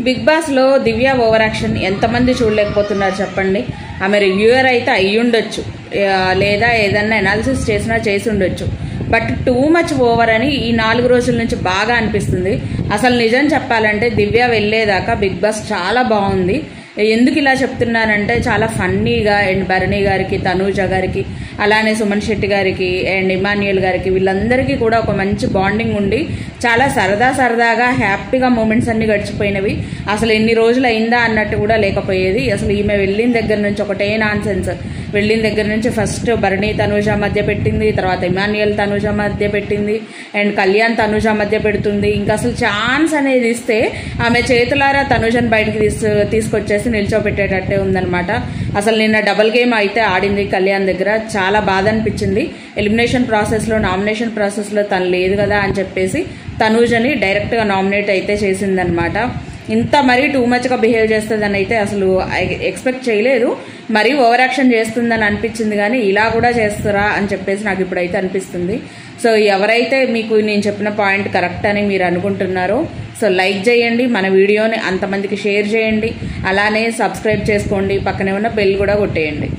Big బాస్లో దివ్య over action ఎంతమంది చూడలేకపోతున్నారు చెప్పండి. ఆమె రివ్యూవర్ అయితే అయ్యుండొచ్చు, లేదా ఏదన్నా అనాలిసిస్ చేసినా చేసి ఉండొచ్చు. బట్ టూ మచ్ ఓవర్ అని ఈ 4 రోజుల నుంచి బాగా అనిపిస్తుంది. అసలు నిజం చెప్పాలంటే దివ్య వెళ్ళేదాకా బిగ్ బాస్ చాలా బాగుంది. ఎందుకు ఇలా చెప్తున్నానంటే చాలా ఫన్నీగా అండ్ భరణి గారికి, తనూజ గారికి, అలానే సుమన్ శెట్టి గారికి అండ్ ఇమాన్యుయల్ గారికి వీళ్ళందరికీ కూడా ఒక మంచి బాండింగ్ ఉండి చాలా సరదాగా హ్యాపీగా మూమెంట్స్ అన్ని గడిచిపోయినవి. అసలు ఎన్ని రోజులు అయిందా అన్నట్టు కూడా లేకపోయేది. అసలు ఈమె వెళ్ళిన దగ్గర నుంచి ఒకటే నాన్ సెన్స్. వెళ్ళిన దగ్గర నుంచి ఫస్ట్ భరణి తనూజ మధ్య పెట్టింది, తర్వాత ఇమాన్యుయల్ తనూజ మధ్య పెట్టింది, అండ్ కళ్యాణ్ తనూజ మధ్య పెడుతుంది. ఇంకా అసలు ఛాన్స్ అనేది ఇస్తే ఆమె చేతులారా తనూజను బయటకు తీసుకొచ్చేసి నిల్చోబెట్టేటట్టే ఉందనమాట. అసలు నిన్న డబుల్ గేమ్ అయితే ఆడింది కళ్యాణ్ దగ్గర. చాలా బాధ అనిపించింది. ఎలిమినేషన్ ప్రాసెస్లో, నామినేషన్ ప్రాసెస్లో తను లేదు కదా అని చెప్పేసి తనూజని డైరెక్ట్గా నామినేట్ అయితే చేసిందనమాట. ఇంత మరీ టూ మచ్గా బిహేవ్ చేస్తుందని అయితే అసలు ఎక్స్పెక్ట్ చేయలేదు. మరీ ఓవర్ యాక్షన్ చేస్తుందని అనిపించింది, కానీ ఇలా కూడా చేస్తారా అని చెప్పేసి నాకు ఇప్పుడైతే అనిపిస్తుంది. సో ఎవరైతే మీకు నేను చెప్పిన పాయింట్ కరెక్ట్ అని మీరు అనుకుంటున్నారో సో లైక్ చేయండి, మన వీడియోని అంతమందికి షేర్ చేయండి, అలానే సబ్స్క్రైబ్ చేసుకోండి, పక్కనే ఉన్న బెల్ కూడా కొట్టేయండి.